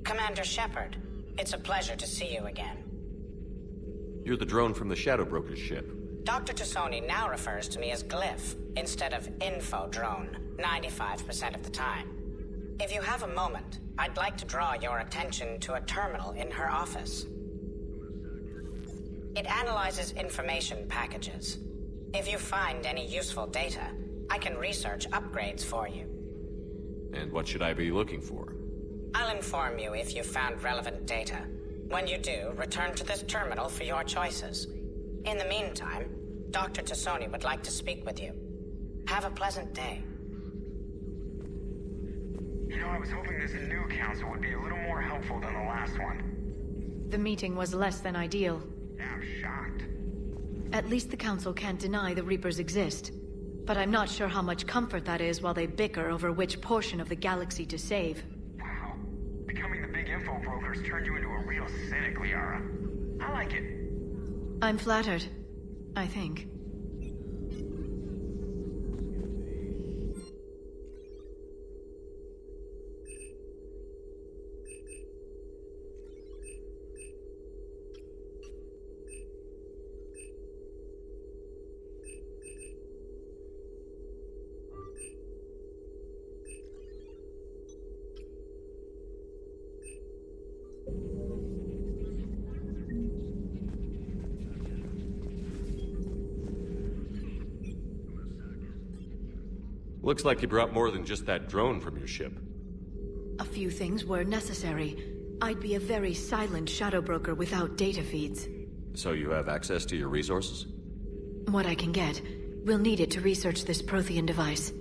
Commander Shepard, it's a pleasure to see you again. You're the drone from the Shadow Broker's ship. Dr. Tassoni now refers to me as Glyph, instead of Info Drone, 95% of the time. If you have a moment, I'd like to draw your attention to a terminal in her office. It analyzes information packages. If you find any useful data, I can research upgrades for you. And what should I be looking for? I'll inform you if you've found relevant data. When you do, return to this terminal for your choices. In the meantime, Dr. Tassoni would like to speak with you. Have a pleasant day. You know, I was hoping this new council would be a little more helpful than the last one. The meeting was less than ideal. Yeah, I'm shocked. At least the council can't deny the Reapers exist. But I'm not sure how much comfort that is while they bicker over which portion of the galaxy to save. Wow. Becoming the big info brokers turned you into a real cynic, Liara. I like it. I'm flattered, I think. Looks like you brought more than just that drone from your ship. A few things were necessary. I'd be a very silent shadow broker without data feeds. So you have access to your resources? What I can get. We'll need it to research this Prothean device.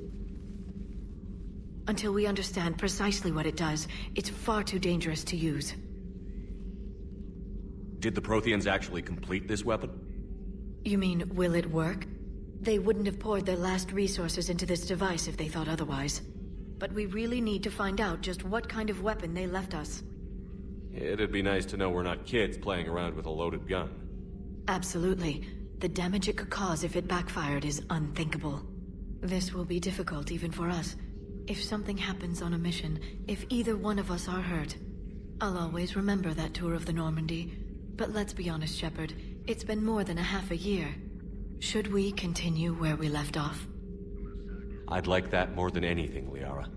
Until we understand precisely what it does, it's far too dangerous to use. Did the Protheans actually complete this weapon? You mean, will it work? They wouldn't have poured their last resources into this device if they thought otherwise. But we really need to find out just what kind of weapon they left us. It'd be nice to know we're not kids playing around with a loaded gun. Absolutely. The damage it could cause if it backfired is unthinkable. This will be difficult even for us. If something happens on a mission, if either one of us are hurt, I'll always remember that tour of the Normandy. But let's be honest, Shepard, it's been more than a half a year. Should we continue where we left off? I'd like that more than anything, Liara.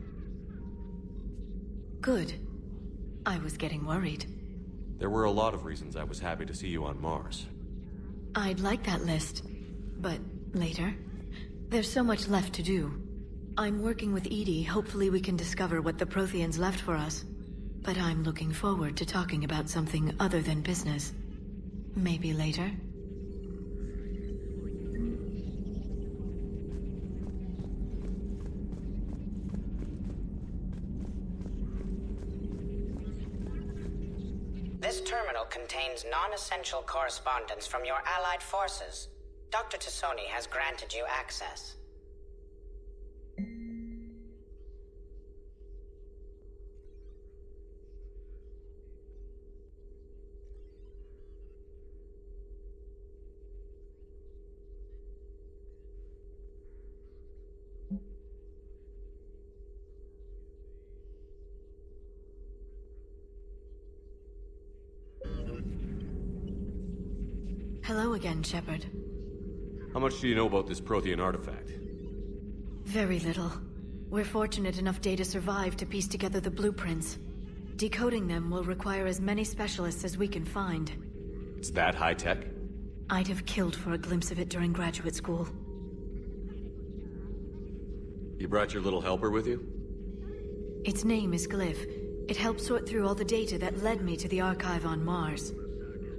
Good. I was getting worried. There were a lot of reasons I was happy to see you on Mars. I'd like that list, but later. There's so much left to do. I'm working with Edie. Hopefully we can discover what the Protheans left for us. But I'm looking forward to talking about something other than business. Maybe later? This terminal contains non-essential correspondence from your allied forces. Dr. Tassoni has granted you access. Hello again, Shepard. How much do you know about this Prothean artifact? Very little. We're fortunate enough Data survived to piece together the blueprints. Decoding them will require as many specialists as we can find. It's that high-tech? I'd have killed for a glimpse of it during graduate school. You brought your little helper with you? Its name is Glyph. It helped sort through all the data that led me to the archive on Mars.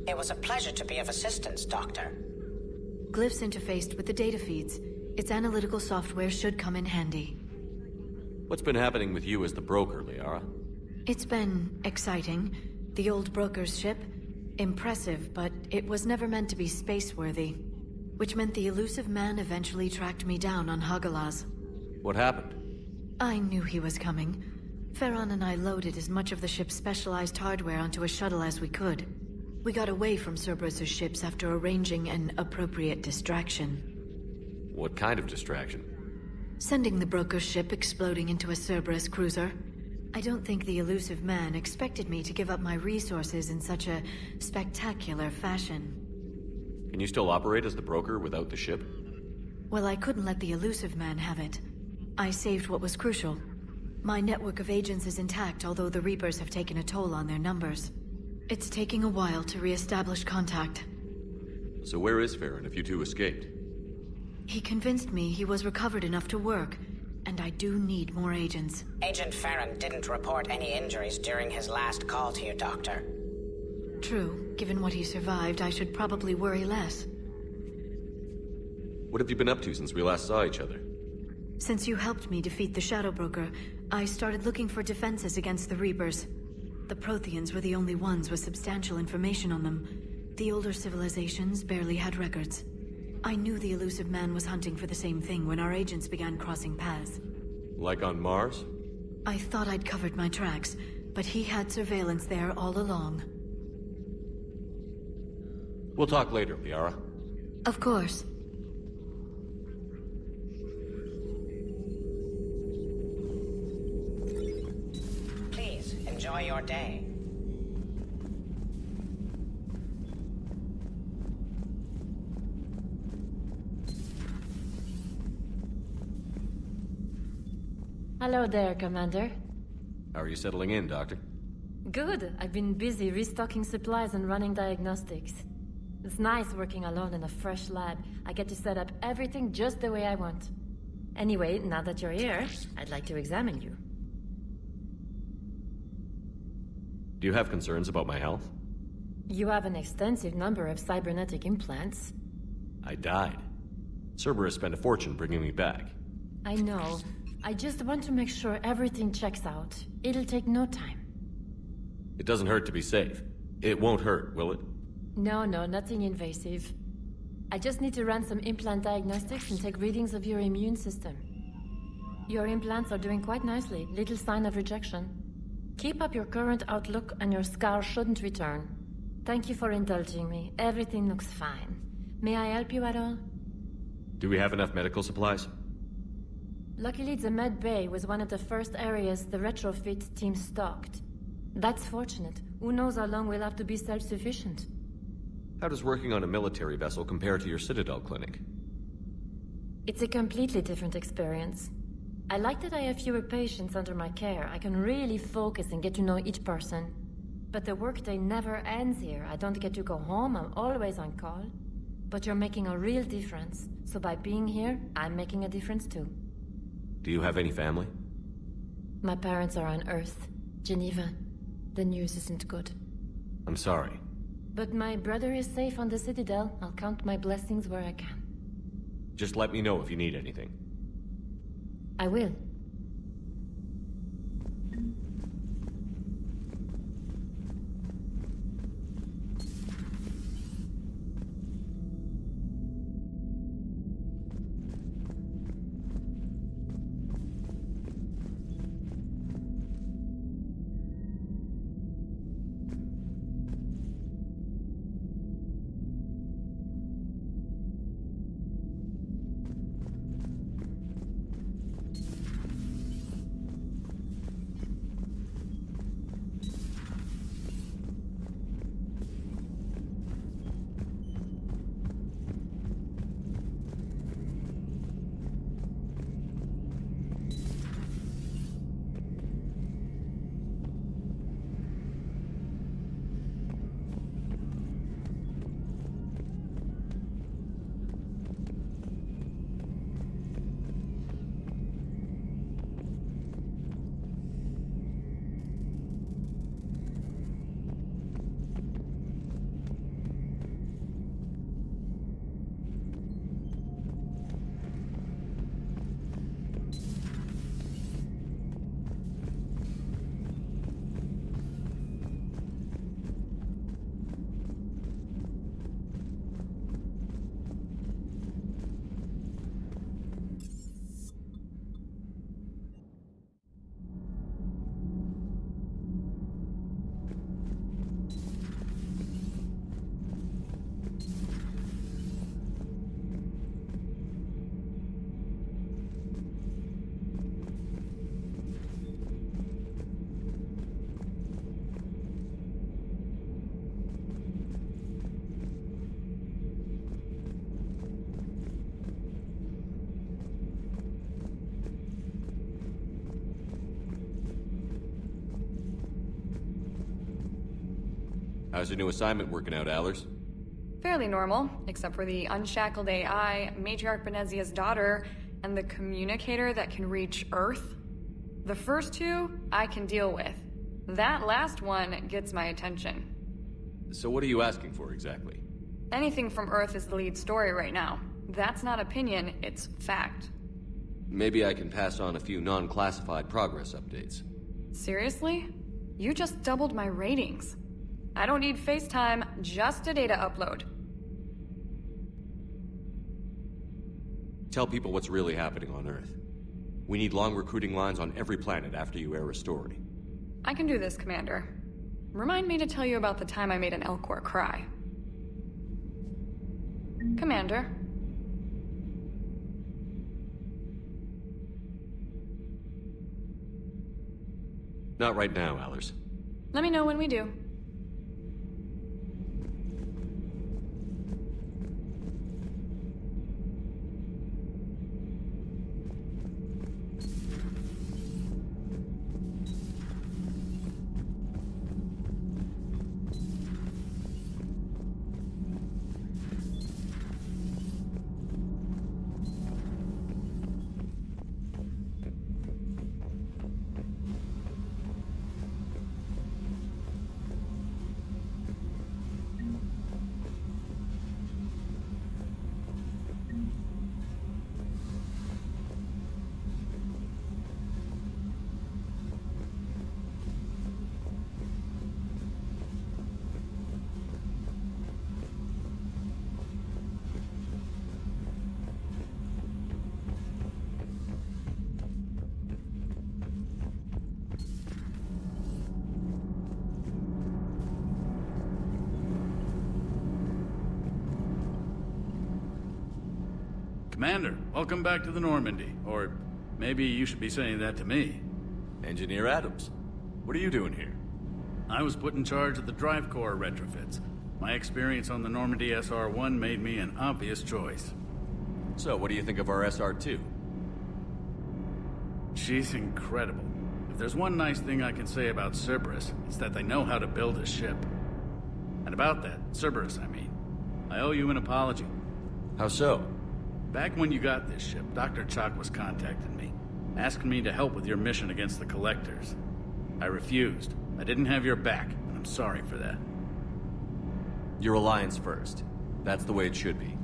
It was a pleasure to be of assistance, Doctor. Glyph's interfaced with the data feeds. Its analytical software should come in handy. What's been happening with you as the broker, Liara? It's been exciting. The old broker's ship? Impressive, but it was never meant to be space-worthy. Which meant the elusive man eventually tracked me down on Hagalaz. What happened? I knew he was coming. Farron and I loaded as much of the ship's specialized hardware onto a shuttle as we could. We got away from Cerberus' ships after arranging an appropriate distraction. What kind of distraction? Sending the broker's ship exploding into a Cerberus cruiser. I don't think the elusive man expected me to give up my resources in such a spectacular fashion. Can you still operate as the broker without the ship? Well, I couldn't let the elusive man have it. I saved what was crucial. My network of agents is intact, although the Reapers have taken a toll on their numbers. It's taking a while to re-establish contact. So where is Farron if you two escaped? He convinced me he was recovered enough to work, and I do need more agents. Agent Farron didn't report any injuries during his last call to you, Doctor. True. Given what he survived, I should probably worry less. What have you been up to since we last saw each other? Since you helped me defeat the Shadow Broker, I started looking for defenses against the Reapers. The Protheans were the only ones with substantial information on them. The older civilizations barely had records. I knew the elusive man was hunting for the same thing when our agents began crossing paths. Like on Mars? I thought I'd covered my tracks, but he had surveillance there all along. We'll talk later, Liara. Of course. Please, enjoy your day. Hello there, Commander. How are you settling in, Doctor? Good. I've been busy restocking supplies and running diagnostics. It's nice working alone in a fresh lab. I get to set up everything just the way I want. Anyway, now that you're here, I'd like to examine you. Do you have concerns about my health? You have an extensive number of cybernetic implants. I died. Cerberus spent a fortune bringing me back. I know. I just want to make sure everything checks out. It'll take no time. It doesn't hurt to be safe. It won't hurt, will it? No, nothing invasive. I just need to run some implant diagnostics and take readings of your immune system. Your implants are doing quite nicely. Little sign of rejection. Keep up your current outlook and your scar shouldn't return. Thank you for indulging me. Everything looks fine. May I help you at all? Do we have enough medical supplies? Luckily, the med bay was one of the first areas the retrofit team stocked. That's fortunate. Who knows how long we'll have to be self-sufficient. How does working on a military vessel compare to your Citadel clinic? It's a completely different experience. I like that I have fewer patients under my care. I can really focus and get to know each person. But the workday never ends here. I don't get to go home. I'm always on call. But you're making a real difference. So by being here, I'm making a difference too. Do you have any family? My parents are on Earth, Geneva. The news isn't good. I'm sorry. But my brother is safe on the Citadel. I'll count my blessings where I can. Just let me know if you need anything. I will. How's your new assignment working out, Allers? Fairly normal, except for the unshackled AI, Matriarch Benezia's daughter, and the communicator that can reach Earth. The first two, I can deal with. That last one gets my attention. So what are you asking for, exactly? Anything from Earth is the lead story right now. That's not opinion, it's fact. Maybe I can pass on a few non-classified progress updates. Seriously? You just doubled my ratings. I don't need FaceTime, just a data upload. Tell people what's really happening on Earth. We need long recruiting lines on every planet after you air a story. I can do this, Commander. Remind me to tell you about the time I made an Elcor cry. Commander. Not right now, Allers. Let me know when we do. Commander, welcome back to the Normandy. Or maybe you should be saying that to me. Engineer Adams, what are you doing here? I was put in charge of the drive core retrofits. My experience on the Normandy SR1 made me an obvious choice. So, what do you think of our SR2? She's incredible. If there's one nice thing I can say about Cerberus, it's that they know how to build a ship. And about that, Cerberus, I mean, I owe you an apology. How so? Back when you got this ship, Dr. Chalk was contacting me, asking me to help with your mission against the Collectors. I refused. I didn't have your back, and I'm sorry for that. Your alliance first. That's the way it should be.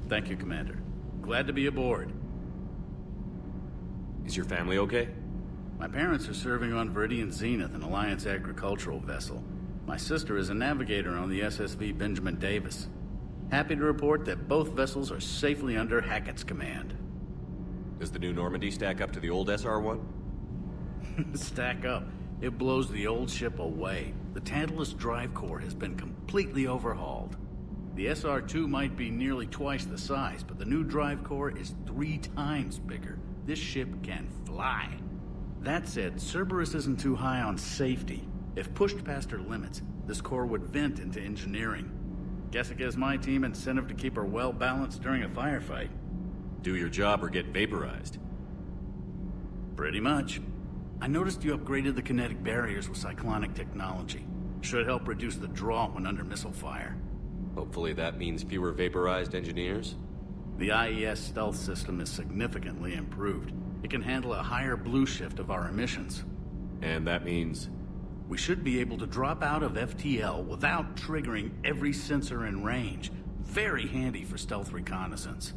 Thank you, Commander. Glad to be aboard. Is your family okay? My parents are serving on Viridian Zenith, an Alliance agricultural vessel. My sister is a navigator on the SSV Benjamin Davis. Happy to report that both vessels are safely under Hackett's command. Does the new Normandy stack up to the old SR1? Stack up. It blows the old ship away. The Tantalus drive core has been completely overhauled. The SR2 might be nearly twice the size, but the new drive core is 3 times bigger. This ship can fly. That said, Cerberus isn't too high on safety. If pushed past her limits, this core would vent into engineering. Guess it gives my team incentive to keep her well-balanced during a firefight. Do your job or get vaporized. Pretty much. I noticed you upgraded the kinetic barriers with cyclonic technology. Should help reduce the draw when under missile fire. Hopefully that means fewer vaporized engineers? The IES stealth system is significantly improved. It can handle a higher blue shift of our emissions. And that means... We should be able to drop out of FTL without triggering every sensor in range. Very handy for stealth reconnaissance.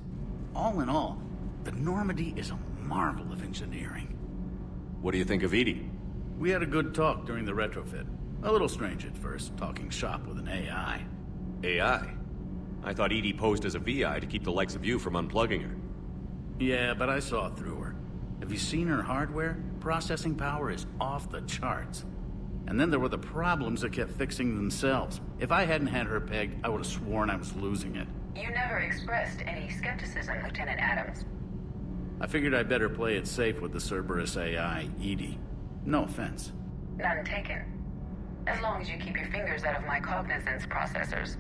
All in all, the Normandy is a marvel of engineering. What do you think of Edie? We had a good talk during the retrofit. A little strange at first, talking shop with an AI. AI? I thought Edie posed as a VI to keep the likes of you from unplugging her. Yeah, but I saw through her. Have you seen her hardware? Processing power is off the charts. And then there were the problems that kept fixing themselves. If I hadn't had her pegged, I would have sworn I was losing it. You never expressed any skepticism, Lieutenant Adams. I figured I'd better play it safe with the Cerberus AI, Edie. No offense. None taken. As long as you keep your fingers out of my cognizance processors.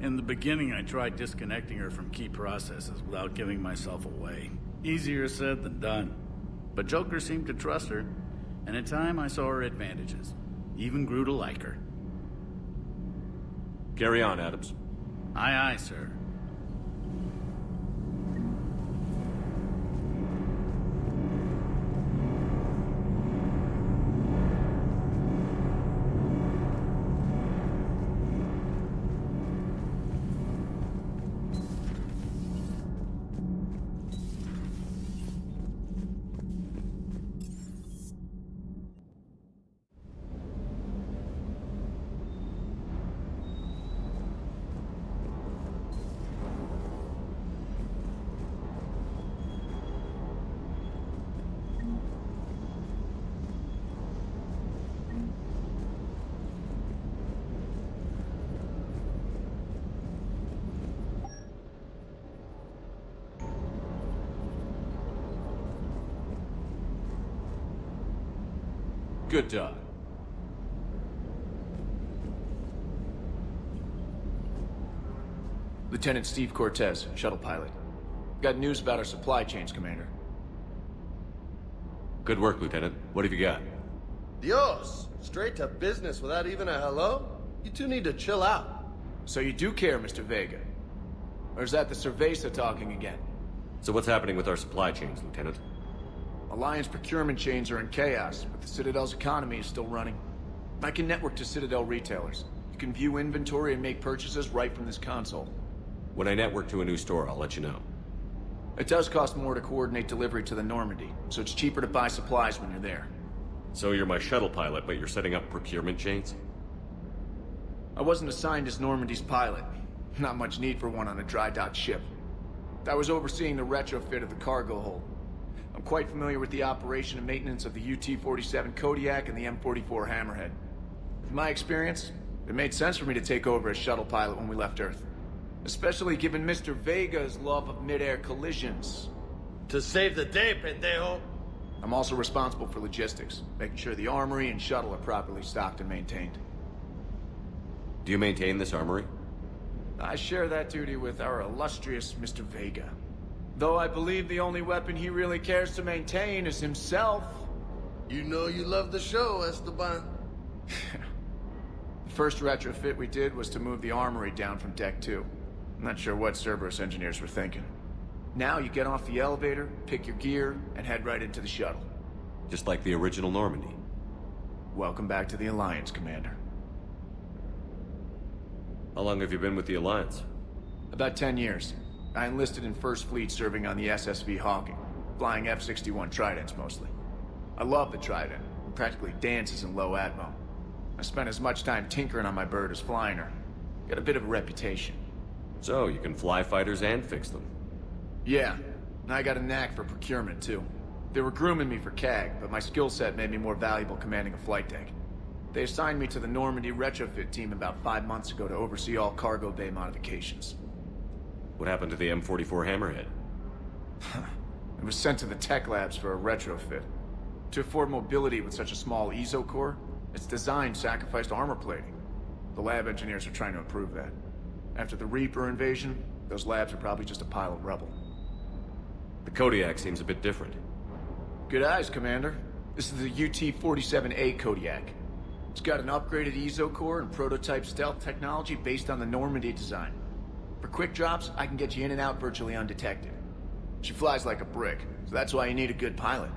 In the beginning, I tried disconnecting her from key processes without giving myself away. Easier said than done. But Joker seemed to trust her. And in time, I saw her advantages. Even grew to like her. Carry on, Adams. Aye, aye, sir. Good job. Lieutenant Steve Cortez, shuttle pilot. Got news about our supply chains, Commander. Good work, Lieutenant. What have you got? Dios! Straight to business without even a hello? You two need to chill out. So you do care, Mr. Vega? Or is that the Cerveza talking again? So what's happening with our supply chains, Lieutenant? Alliance procurement chains are in chaos, but the Citadel's economy is still running. I can network to Citadel retailers. You can view inventory and make purchases right from this console. When I network to a new store, I'll let you know. It does cost more to coordinate delivery to the Normandy, so it's cheaper to buy supplies when you're there. So you're my shuttle pilot, but you're setting up procurement chains? I wasn't assigned as Normandy's pilot. Not much need for one on a dry dock ship. I was overseeing the retrofit of the cargo hold. I'm quite familiar with the operation and maintenance of the UT-47 Kodiak and the M44 Hammerhead. From my experience, it made sense for me to take over as shuttle pilot when we left Earth. Especially given Mr. Vega's love of mid-air collisions. To save the day, pendejo. I'm also responsible for logistics, making sure the armory and shuttle are properly stocked and maintained. Do you maintain this armory? I share that duty with our illustrious Mr. Vega. Though I believe the only weapon he really cares to maintain is himself. You know you love the show, Esteban. The first retrofit we did was to move the armory down from Deck 2. I'm not sure what Cerberus engineers were thinking. Now you get off the elevator, pick your gear, and head right into the shuttle. Just like the original Normandy. Welcome back to the Alliance, Commander. How long have you been with the Alliance? About 10 years. I enlisted in First Fleet serving on the SSV Hawking, flying F-61 Tridents mostly. I love the Trident. It practically dances in low atmo. I spent as much time tinkering on my bird as flying her. Got a bit of a reputation. So, you can fly fighters and fix them. Yeah, and I got a knack for procurement too. They were grooming me for CAG, but my skill set made me more valuable commanding a flight deck. They assigned me to the Normandy retrofit team about 5 months ago to oversee all cargo bay modifications. What happened to the M44 Hammerhead? It was sent to the tech labs for a retrofit. To afford mobility with such a small ESO core, its design sacrificed armor plating. The lab engineers are trying to improve that. After the Reaper invasion, those labs are probably just a pile of rubble. The Kodiak seems a bit different. Good eyes, Commander. This is the UT-47A Kodiak. It's got an upgraded ESO core and prototype stealth technology based on the Normandy design. For quick drops, I can get you in and out virtually undetected. She flies like a brick, so that's why you need a good pilot.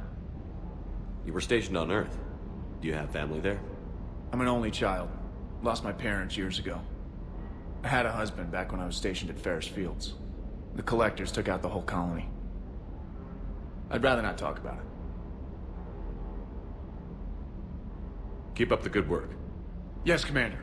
You were stationed on Earth. Do you have family there? I'm an only child. Lost my parents years ago. I had a husband back when I was stationed at Ferris Fields. The collectors took out the whole colony. I'd rather not talk about it. Keep up the good work. Yes, Commander.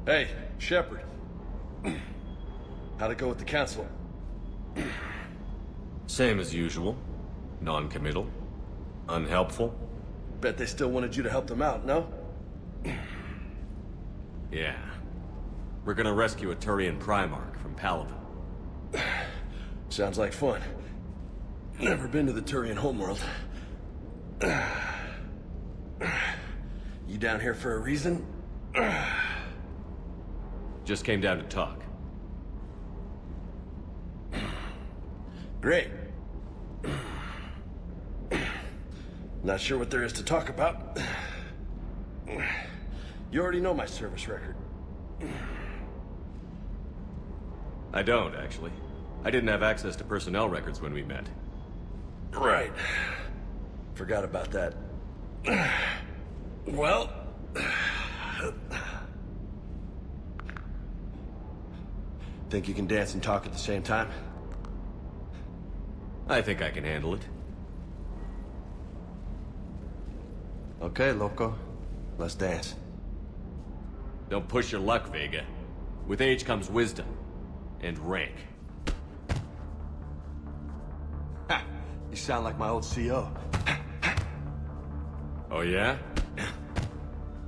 Hey, Shepard. How'd it go with the council? Same as usual. Non-committal. Unhelpful. Bet they still wanted you to help them out, no? Yeah. We're gonna rescue a Turian Primarch from Palaven. Sounds like fun. Never been to the Turian homeworld. You down here for a reason? Just came down to talk. Great. Not sure what there is to talk about. You already know my service record. I don't, actually. I didn't have access to personnel records when we met. Right. Forgot about that. Well... Think you can dance and talk at the same time? I think I can handle it. Okay, loco. Let's dance. Don't push your luck, Vega. With age comes wisdom. And rank. Ha! You sound like my old CO. Oh yeah?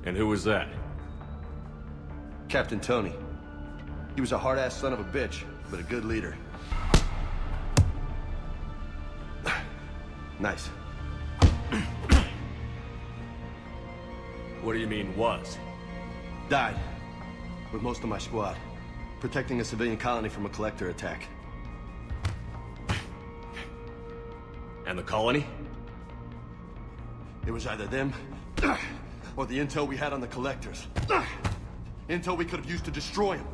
And who was that? Captain Tony. He was a hard-ass son of a bitch, but a good leader. Nice. What do you mean, was? Died. With most of my squad. Protecting a civilian colony from a collector attack. And the colony? It was either them, or the intel we had on the collectors. Intel we could have used to destroy them.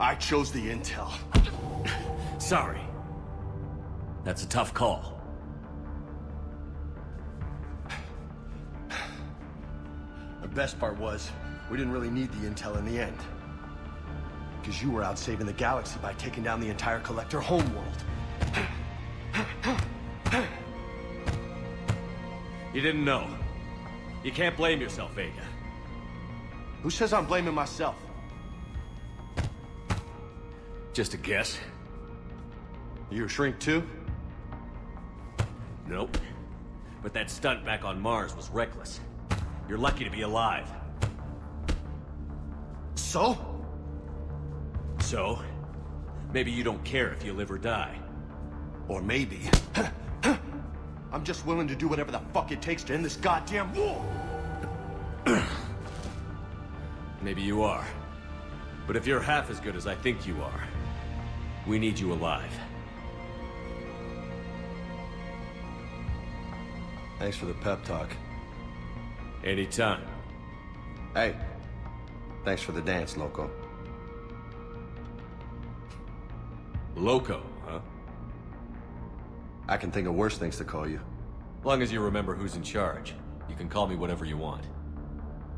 I chose the intel. Sorry. That's a tough call. The best part was, we didn't really need the intel in the end. Because you were out saving the galaxy by taking down the entire collector homeworld. You didn't know. You can't blame yourself, Vega. Who says I'm blaming myself? Just a guess. You a shrink too? Nope. But that stunt back on Mars was reckless. You're lucky to be alive. So? So? Maybe you don't care if you live or die. Or maybe... I'm just willing to do whatever the fuck it takes to end this goddamn war! Maybe you are. But if you're half as good as I think you are, we need you alive. Thanks for the pep talk. Anytime. Hey, thanks for the dance, loco. Loco, huh? I can think of worse things to call you. Long as you remember who's in charge, you can call me whatever you want.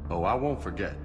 Oh, I won't forget.